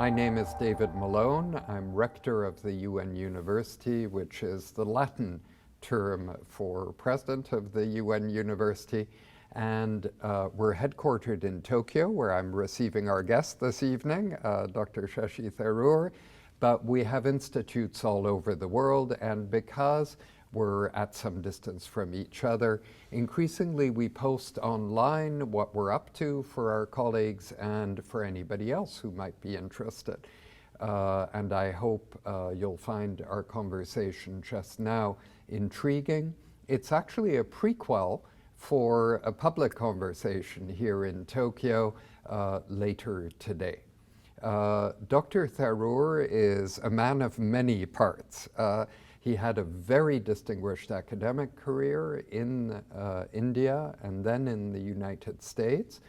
My name is David Malone. I'm rector of the UN University, which is the Latin term for president of the UN University. And we're headquartered in Tokyo, where I'm receiving our guest this evening, Dr. Shashi Tharoor. But we have institutes all over the world, and because we're at some distance from each other, increasingly we post online what we're up to for our colleagues and for anybody else who might be interested. And I hope you'll find our conversation just now intriguing. It's actually a prequel for a public conversation here in Tokyo later today. Dr. Tharoor is a man of many parts. He had a very distinguished academic career in India and then in the United States,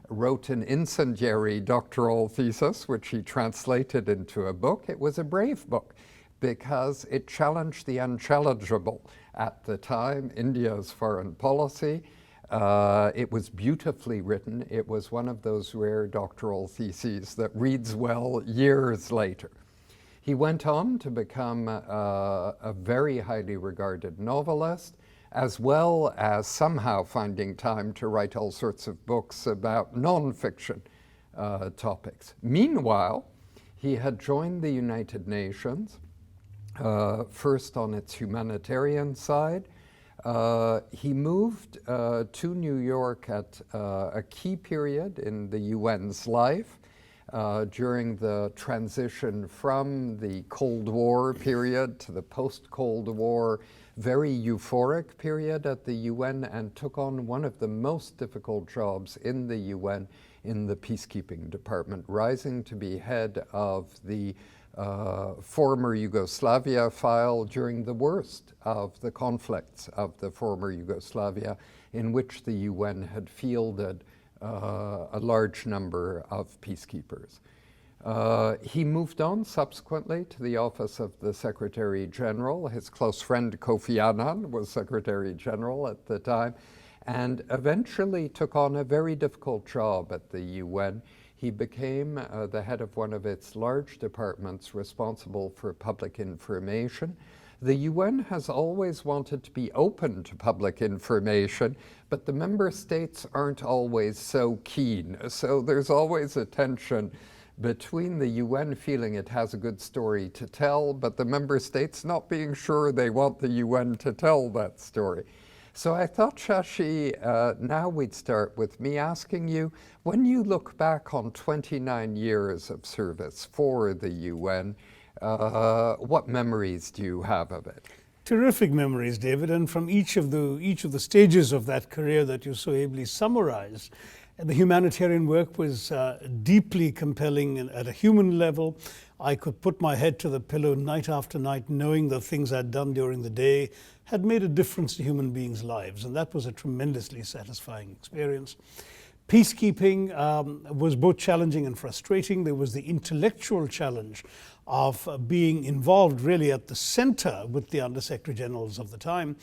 wrote an incendiary doctoral thesis, which he translated into a book. It was a brave book because it challenged the unchallengeable at the time, India's foreign policy. It was beautifully written. It was one of those rare doctoral theses that reads well years later. He went on to become a very highly regarded novelist, as well as somehow finding time to write all sorts of books about nonfiction topics. Meanwhile, he had joined the United Nations, first on its humanitarian side. He moved to New York at a key period in the UN's life, during the transition from the Cold War period to the post-Cold War, very euphoric period at the UN, and took on one of the most difficult jobs in the UN in the peacekeeping department, rising to be head of the former Yugoslavia file during the worst of the conflicts of the former Yugoslavia, in which the UN had fielded a large number of peacekeepers. He moved on subsequently to the office of the Secretary General. His close friend Kofi Annan was Secretary General at the time, and eventually took on a very difficult job at the UN. He became the head of one of its large departments responsible for public information. The UN has always wanted to be open to public information, but the member states aren't always so keen. So there's always a tension between the UN feeling it has a good story to tell, but the member states not being sure they want the UN to tell that story. So I thought, Shashi, now we'd start with me asking you, when you look back on 29 years of service for the UN, what memories do you have of it? Terrific memories, David, and from each of the stages of that career that you so ably summarized. The humanitarian work was deeply compelling at a human level. I could put my head to the pillow night after night knowing the things I'd done during the day had made a difference to human beings' lives, and that was a tremendously satisfying experience. Peacekeeping was both challenging and frustrating. There was the intellectual challenge of being involved really at the center with the Undersecretary Generals of the time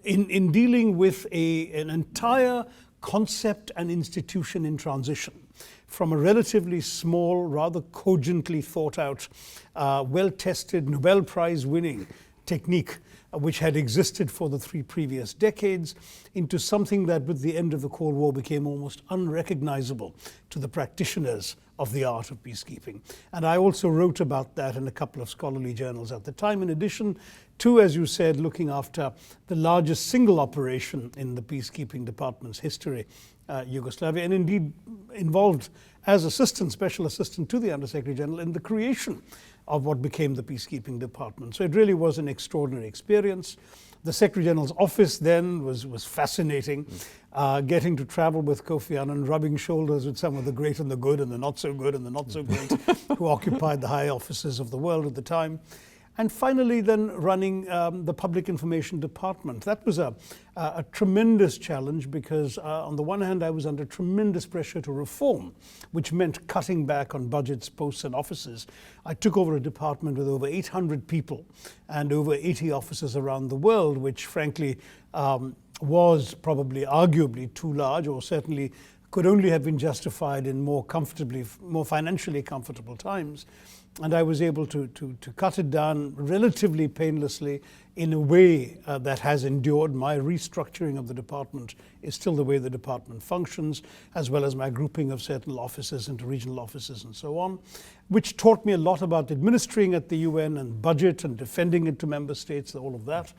in dealing with an entire concept and institution in transition from a relatively small, rather cogently thought out, well-tested, Nobel Prize winning technique which had existed for the 3 previous decades, into something that with the end of the Cold War became almost unrecognizable to the practitioners of the art of peacekeeping. And I also wrote about that in a couple of scholarly journals at the time, in addition to, as you said, looking after the largest single operation in the peacekeeping department's history, Yugoslavia, and indeed involved as special assistant to the Undersecretary General in the creation of what became the peacekeeping department. So it really was an extraordinary experience. The Secretary General's office then was fascinating, getting to travel with Kofi Annan, rubbing shoulders with some of the great and the good and the not so good and the not so great who occupied the high offices of the world at the time. And finally then running the Public Information Department. That was a tremendous challenge because on the one hand I was under tremendous pressure to reform, which meant cutting back on budgets, posts and offices. I took over a department with over 800 people and over 80 offices around the world, which frankly was probably arguably too large, or certainly could only have been justified in more financially comfortable times. And I was able to cut it down relatively painlessly in a way that has endured. My restructuring of the department is still the way the department functions, as well as my grouping of certain offices into regional offices and so on, which taught me a lot about administering at the UN and budget and defending it to member states, all of that.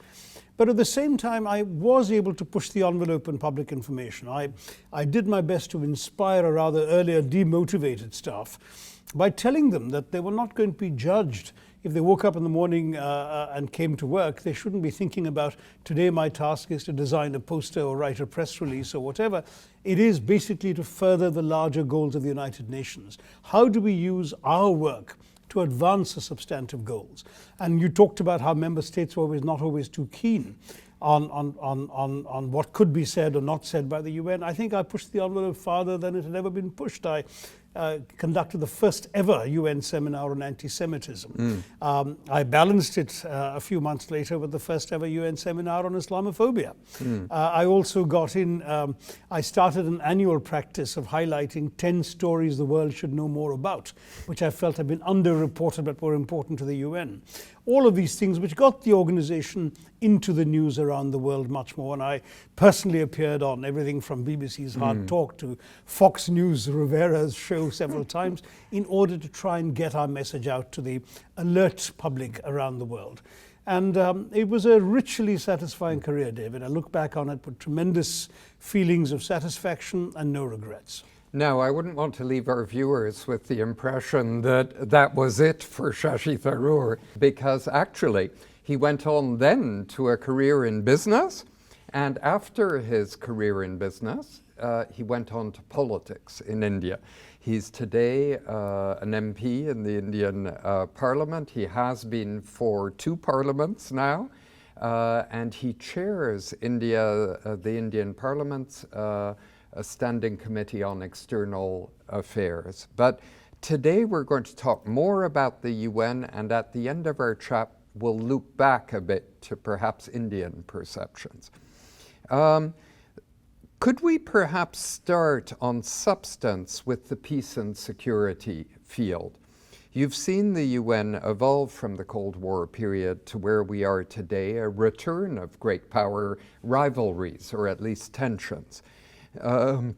But at the same time, I was able to push the envelope in public information. I did my best to inspire a rather earlier demotivated staff by telling them that they were not going to be judged. If they woke up in the morning and came to work, they shouldn't be thinking about, today my task is to design a poster or write a press release or whatever. It is basically to further the larger goals of the United Nations. How do we use our work to advance the substantive goals? And you talked about how member states were not always too keen on what could be said or not said by the UN. I think I pushed the envelope farther than it had ever been pushed. I conducted the first ever UN seminar on anti-Semitism. I balanced it a few months later with the first ever UN seminar on Islamophobia. I also got in, I started an annual practice of highlighting 10 stories the world should know more about, which I felt had been underreported but were important to the UN. All of these things which got the organization into the news around the world much more. And I personally appeared on everything from BBC's Hard Talk to Fox News Rivera's show several times in order to try and get our message out to the alert public around the world. And it was a richly satisfying career, David. I look back on it with tremendous feelings of satisfaction and no regrets. Now, I wouldn't want to leave our viewers with the impression that that was it for Shashi Tharoor, because actually he went on then to a career in business, and after his career in business, he went on to politics in India. He's today an MP in the Indian Parliament. He has been for 2 parliaments now, and he chairs the Indian Parliament's a standing committee on external affairs. But today we're going to talk more about the UN, and at the end of our chat we'll loop back a bit to perhaps Indian perceptions. Could we perhaps start on substance with the peace and security field? You've seen the UN evolve from the Cold War period to where we are today, a return of great power rivalries, or at least tensions. The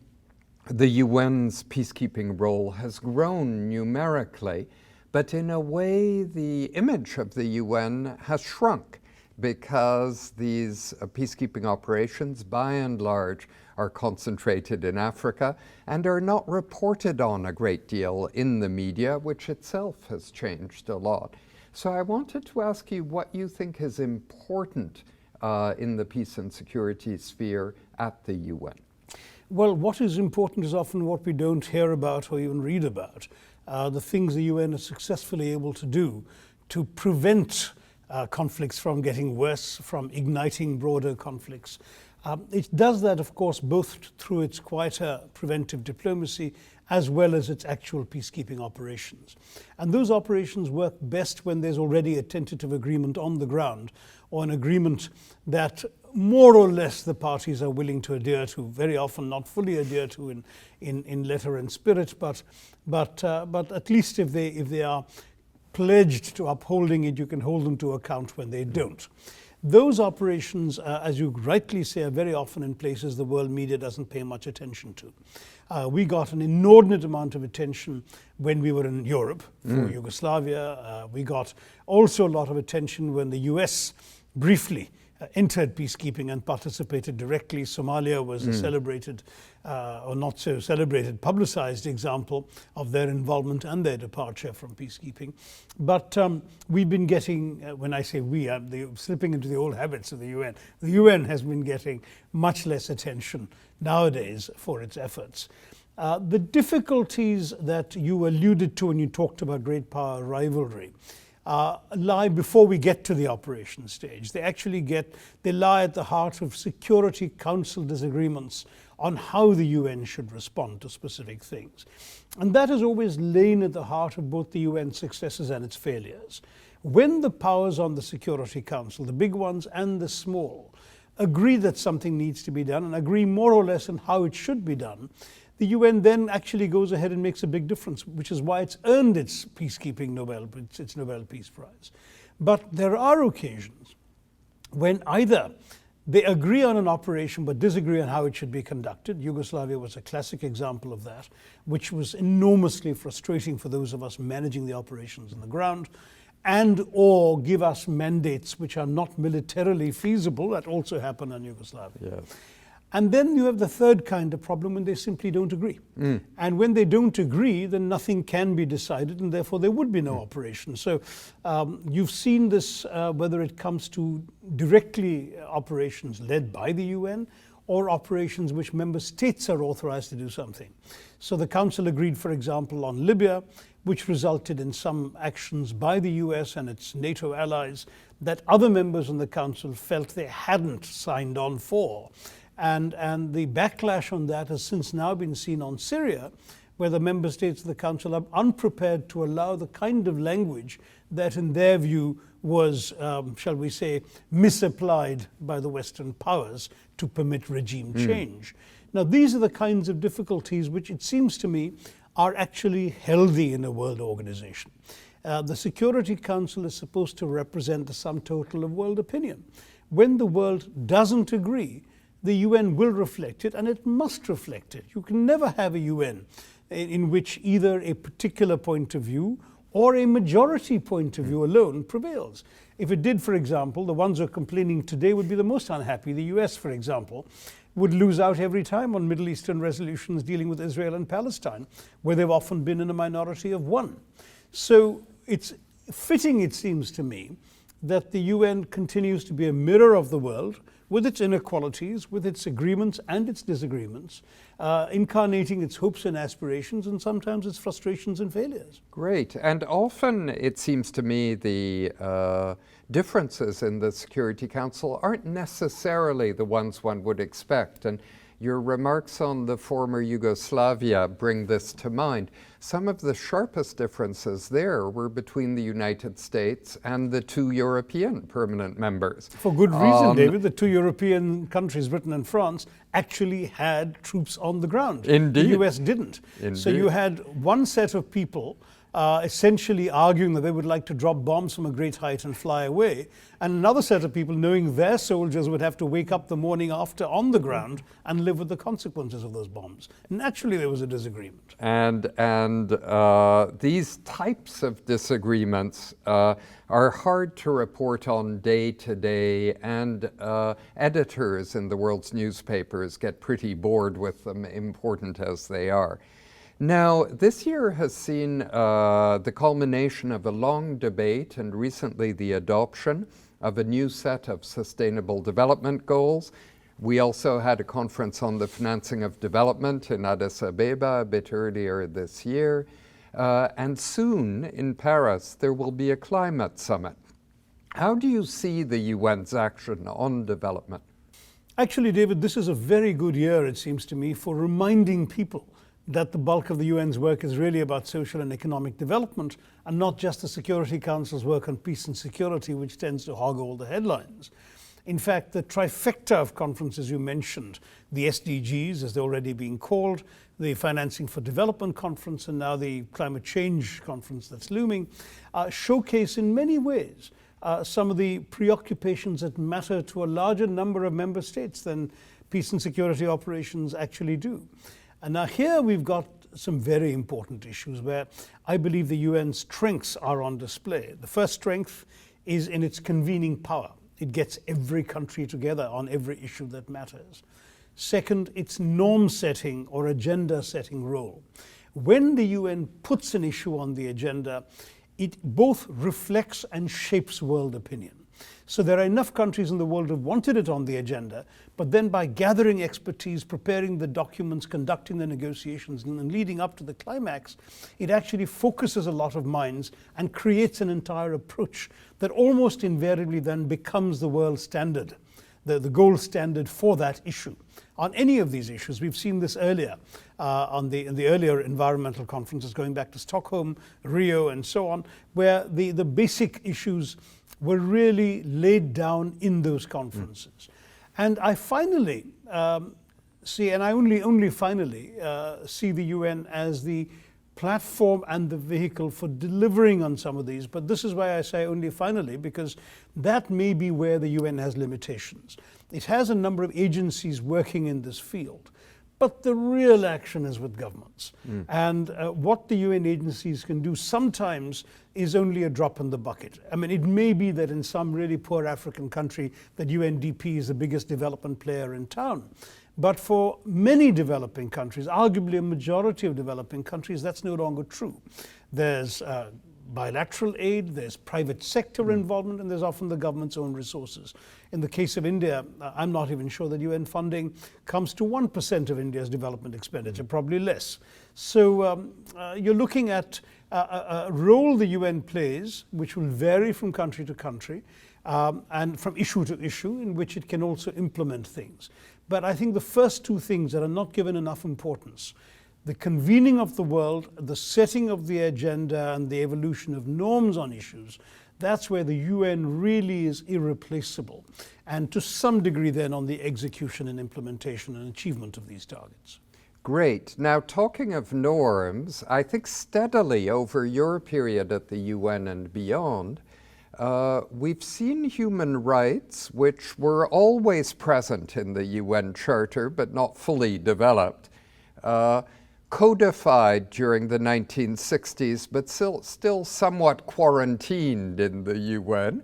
UN's peacekeeping role has grown numerically, but in a way the image of the UN has shrunk because these peacekeeping operations, by and large, are concentrated in Africa and are not reported on a great deal in the media, which itself has changed a lot. So I wanted to ask you what you think is important in the peace and security sphere at the UN. Well, what is important is often what we don't hear about or even read about. The things the UN is successfully able to do to prevent conflicts from getting worse, from igniting broader conflicts. It does that, of course, both through its quieter preventive diplomacy as well as its actual peacekeeping operations. And those operations work best when there's already a tentative agreement on the ground, or an agreement that more or less the parties are willing to adhere to, very often not fully adhere to in letter and spirit, but at least if they are pledged to upholding it, you can hold them to account when they don't. Those operations, as you rightly say, are very often in places the world media doesn't pay much attention to. We got an inordinate amount of attention when we were in Europe for Yugoslavia. We got also a lot of attention when the US briefly entered peacekeeping and participated directly. Somalia was a celebrated, or not so celebrated, publicized example of their involvement and their departure from peacekeeping. But we've been getting, when I say we, I'm slipping into the old habits of the UN. The UN has been getting much less attention nowadays for its efforts. The difficulties that you alluded to when you talked about great power rivalry lie before we get to the operation stage. They lie at the heart of Security Council disagreements on how the UN should respond to specific things. And that has always lain at the heart of both the UN's successes and its failures. When the powers on the Security Council, the big ones and the small, agree that something needs to be done and agree more or less on how it should be done, the UN then actually goes ahead and makes a big difference, which is why it's earned its peacekeeping its Nobel Peace Prize. But there are occasions when either they agree on an operation but disagree on how it should be conducted. Yugoslavia was a classic example of that, which was enormously frustrating for those of us managing the operations on the ground, and or give us mandates which are not militarily feasible. That also happened in Yugoslavia. Yes. And then you have the third kind of problem when they simply don't agree. And when they don't agree, then nothing can be decided, and therefore there would be no operation. So you've seen this, whether it comes to directly operations led by the UN or operations which member states are authorized to do something. So the Council agreed, for example, on Libya, which resulted in some actions by the US and its NATO allies that other members in the Council felt they hadn't signed on for. And the backlash on that has since now been seen on Syria, where the member states of the Council are unprepared to allow the kind of language that in their view was, shall we say, misapplied by the Western powers to permit regime change. Now, these are the kinds of difficulties which it seems to me are actually healthy in a world organization. The Security Council is supposed to represent the sum total of world opinion. When the world doesn't agree, the UN will reflect it, and it must reflect it. You can never have a UN in which either a particular point of view or a majority point of view alone prevails. If it did, for example, the ones who are complaining today would be the most unhappy. The US, for example, would lose out every time on Middle Eastern resolutions dealing with Israel and Palestine, where they've often been in a minority of one. So it's fitting, it seems to me, that the UN continues to be a mirror of the world, with its inequalities, with its agreements and its disagreements, incarnating its hopes and aspirations, and sometimes its frustrations and failures. Great. And often it seems to me the differences in the Security Council aren't necessarily the ones one would expect. And your remarks on the former Yugoslavia bring this to mind. Some of the sharpest differences there were between the United States and the two European permanent members. For good reason, David. The two European countries, Britain and France, actually had troops on the ground. Indeed. The US didn't. Indeed. So you had one set of people essentially arguing that they would like to drop bombs from a great height and fly away, and another set of people knowing their soldiers would have to wake up the morning after on the ground and live with the consequences of those bombs. Naturally, there was a disagreement. And these types of disagreements are hard to report on day to day, and editors in the world's newspapers get pretty bored with them, important as they are. Now, this year has seen the culmination of a long debate and recently the adoption of a new set of sustainable development goals. We also had a conference on the financing of development in Addis Ababa a bit earlier this year. And soon in Paris, there will be a climate summit. How do you see the UN's action on development? Actually, David, this is a very good year, it seems to me, for reminding people that the bulk of the UN's work is really about social and economic development, and not just the Security Council's work on peace and security, which tends to hog all the headlines. In fact, the trifecta of conferences you mentioned, the SDGs, as they're already being called, the Financing for Development Conference, and now the Climate Change Conference that's looming, showcase in many ways some of the preoccupations that matter to a larger number of member states than peace and security operations actually do. And now here we've got some very important issues where I believe the UN's strengths are on display. The first strength is in its convening power. It gets every country together on every issue that matters. Second, its norm setting or agenda setting role. When the UN puts an issue on the agenda, it both reflects and shapes world opinion. So there are enough countries in the world who wanted it on the agenda, but then by gathering expertise, preparing the documents, conducting the negotiations, and leading up to the climax, it actually focuses a lot of minds and creates an entire approach that almost invariably then becomes the world standard, the gold standard for that issue. On any of these issues, we've seen this earlier in the earlier environmental conferences, going back to Stockholm, Rio, and so on, where the basic issues were really laid down in those conferences. And I finally See, and I only finally see the UN as the platform and the vehicle for delivering on some of these. But this is why I say only finally, because that may be where the UN has limitations. It has a number of agencies working in this field, but the real action is with governments. And what the UN agencies can do sometimes is only a drop in the bucket. I mean, it may be that in some really poor African country that UNDP is the biggest development player in town. But for many developing countries, arguably a majority of developing countries, that's no longer true. There's bilateral aid, there's private sector involvement, and there's often the government's own resources. In the case of India, I'm not even sure that UN funding comes to 1% of India's development expenditure, probably less. So you're looking at a role the UN plays, which will vary from country to country, and from issue to issue, in which it can also implement things. But I think the first two things that are not given enough importance, the convening of the world, the setting of the agenda, and the evolution of norms on issues, that's where the UN really is irreplaceable. And to some degree then on the execution and implementation and achievement of these targets. Great. Now, talking of norms, I think steadily over your period at the UN and beyond, we've seen human rights, which were always present in the UN Charter but not fully developed, codified during the 1960s but still somewhat quarantined in the UN,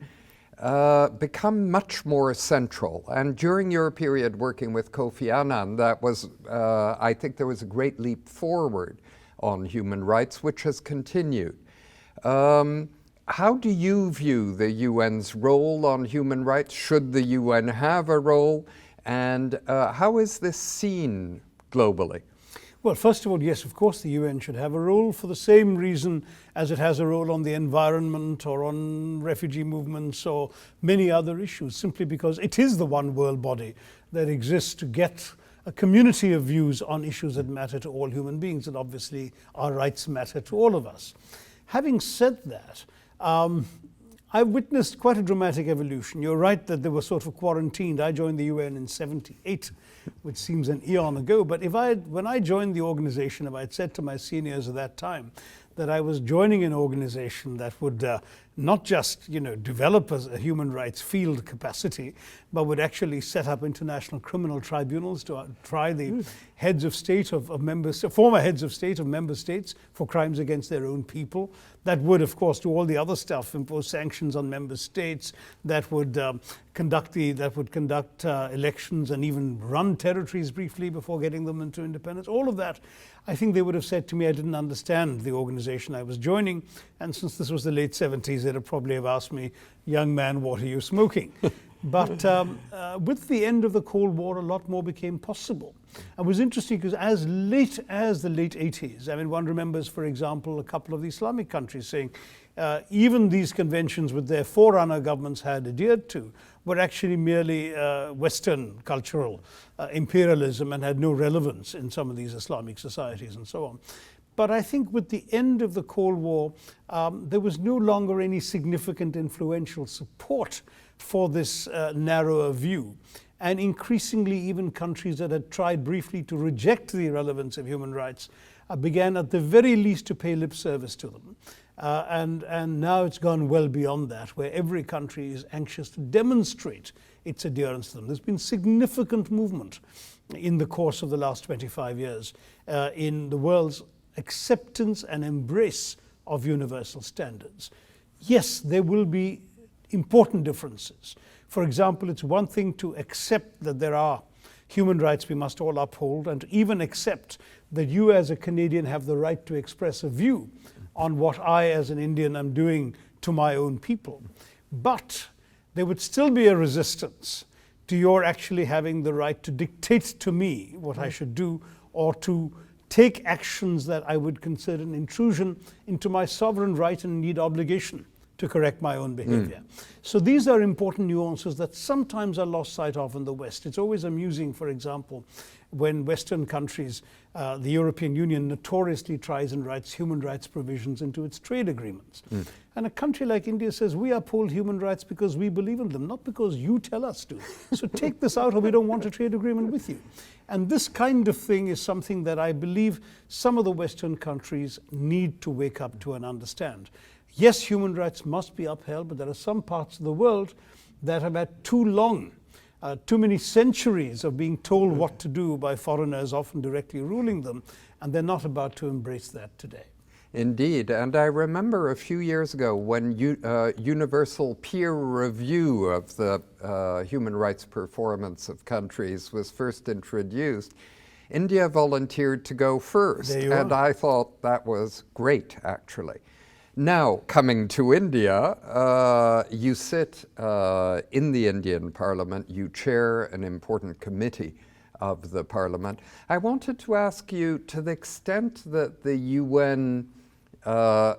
become much more central. And during your period working with Kofi Annan, that was, I think there was a great leap forward on human rights, which has continued. How do you view the UN's role on human rights? Should the UN have a role? And how is this seen globally? Well, first of all, yes, of course the UN should have a role for the same reason as it has a role on the environment or on refugee movements or many other issues, simply because it is the one world body that exists to get a community of views on issues that matter to all human beings, and obviously our rights matter to all of us. Having said that, I've witnessed quite a dramatic evolution. You're right that they were sort of quarantined. I joined the UN in '78, which seems an eon ago. But when I joined the organization, if I had said to my seniors at that time that I was joining an organization that would not just develop a human rights field capacity, but would actually set up international criminal tribunals to try the heads of state of former heads of state of member states for crimes against their own people. That would, of course, do all the other stuff, impose sanctions on member states, that would conduct elections and even run territories briefly before getting them into independence. All of that, I think they would have said to me I didn't understand the organization I was joining. And since this was the late 70s, they'd have probably have asked me, young man, what are you smoking? But with the end of the Cold War, a lot more became possible. It was interesting because as late as the late 80s, I mean, one remembers, for example, a couple of the Islamic countries saying even these conventions with their forerunner governments had adhered to were actually merely Western cultural imperialism and had no relevance in some of these Islamic societies and so on. But I think with the end of the Cold War, there was no longer any significant influential support for this narrower view. And increasingly, even countries that had tried briefly to reject the relevance of human rights began at the very least to pay lip service to them. And now it's gone well beyond that, where every country is anxious to demonstrate its adherence to them. There's been significant movement in the course of the last 25 years in the world's acceptance and embrace of universal standards. Yes, there will be important differences. For example, it's one thing to accept that there are human rights we must all uphold, and to even accept that you as a Canadian have the right to express a view on what I as an Indian am doing to my own people. But there would still be a resistance to your actually having the right to dictate to me what I should do, or to take actions that I would consider an intrusion into my sovereign right and indeed obligation to correct my own behavior. So these are important nuances that sometimes are lost sight of in the West. It's always amusing, for example, when Western countries, the European Union notoriously tries and writes human rights provisions into its trade agreements. And a country like India says, we uphold human rights because we believe in them, not because you tell us to. So take this out or we don't want a trade agreement with you. And this kind of thing is something that I believe some of the Western countries need to wake up to and understand. Yes, human rights must be upheld, but there are some parts of the world that have had too long, too many centuries of being told what to do by foreigners, often directly ruling them, and they're not about to embrace that today. Indeed, and I remember a few years ago when universal peer review of the human rights performance of countries was first introduced, India volunteered to go first, and I thought that was great, actually. Now, coming to India, you sit in the Indian Parliament, you chair an important committee of the Parliament. I wanted to ask you, to the extent that the UN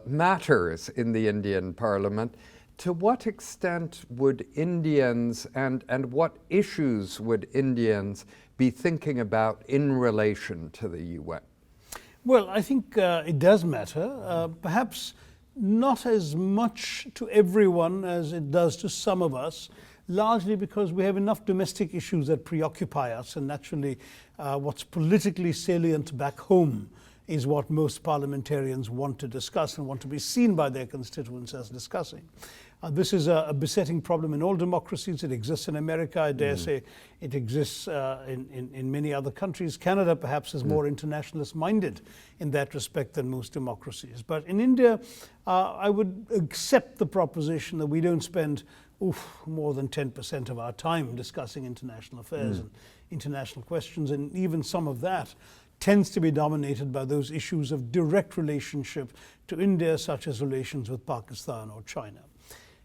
matters in the Indian Parliament, to what extent would Indians and what issues would Indians be thinking about in relation to the UN? Well, I think it does matter. Perhaps not as much to everyone as it does to some of us, largely because we have enough domestic issues that preoccupy us, and naturally what's politically salient back home is what most parliamentarians want to discuss and want to be seen by their constituents as discussing. This is a besetting problem in all democracies. It exists in America. I dare say it exists in many other countries. Canada perhaps is more internationalist minded in that respect than most democracies. But in India, I would accept the proposition that we don't spend more than 10% of our time discussing international affairs and international questions, and even some of that tends to be dominated by those issues of direct relationship to India, such as relations with Pakistan or China.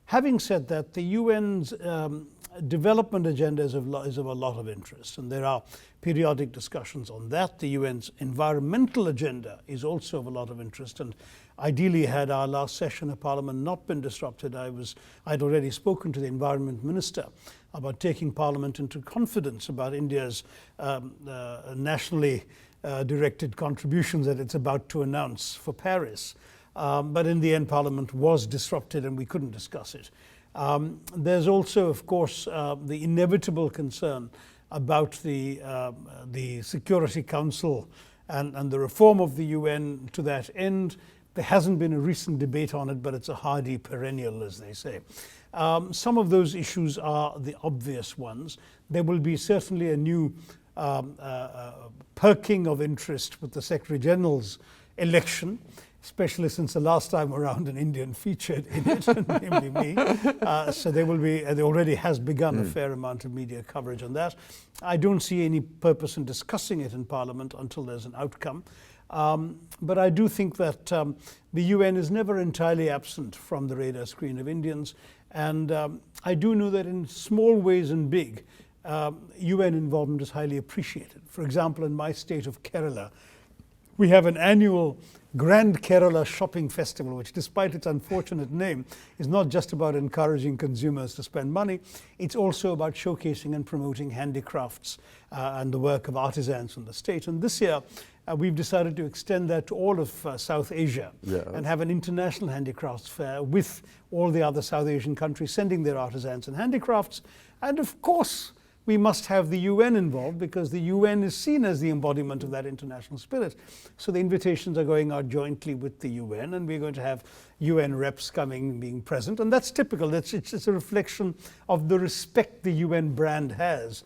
Having said that, the UN's development agenda is of a lot of interest, and there are periodic discussions on that. The UN's environmental agenda is also of a lot of interest, and ideally, had our last session of Parliament not been disrupted, I'd already spoken to the Environment Minister about taking Parliament into confidence about India's nationally directed contributions that it's about to announce for Paris. But in the end, Parliament was disrupted and we couldn't discuss it. There's also, of course, the inevitable concern about the Security Council and the reform of the UN to that end. There hasn't been a recent debate on it, but it's a hardy perennial, as they say. Some of those issues are the obvious ones. There will be certainly a new perking of interest with the Secretary General's election, especially since the last time around an Indian featured in it, namely me. So there already has begun a fair amount of media coverage on that. I don't see any purpose in discussing it in Parliament until there's an outcome. But I do think that the UN is never entirely absent from the radar screen of Indians. And I do know that in small ways and big, UN involvement is highly appreciated. For example, in my state of Kerala, we have an annual Grand Kerala Shopping Festival, which, despite its unfortunate name, is not just about encouraging consumers to spend money. It's also about showcasing and promoting handicrafts and the work of artisans in the state. And this year, we've decided to extend that to all of South Asia and have an international handicrafts fair with all the other South Asian countries sending their artisans and handicrafts. And of course, we must have the UN involved, because the UN is seen as the embodiment of that international spirit. So the invitations are going out jointly with the UN, and we're going to have UN reps coming, being present. And that's typical. It's a reflection of the respect the UN brand has,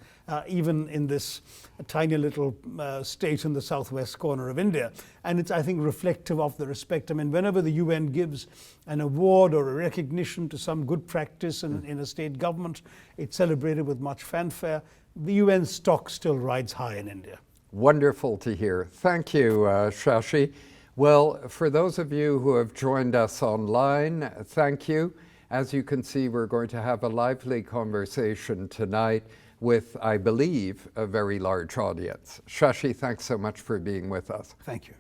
even in this tiny little state in the southwest corner of India. And it's, I think, reflective of the respect. I mean, whenever the UN gives an award or a recognition to some good practice in a state government, it's celebrated with much fanfare. The UN stock still rides high in India. Wonderful to hear. Thank you, Shashi. Well, for those of you who have joined us online, thank you. As you can see, we're going to have a lively conversation tonight with, I believe, a very large audience. Shashi, thanks so much for being with us. Thank you.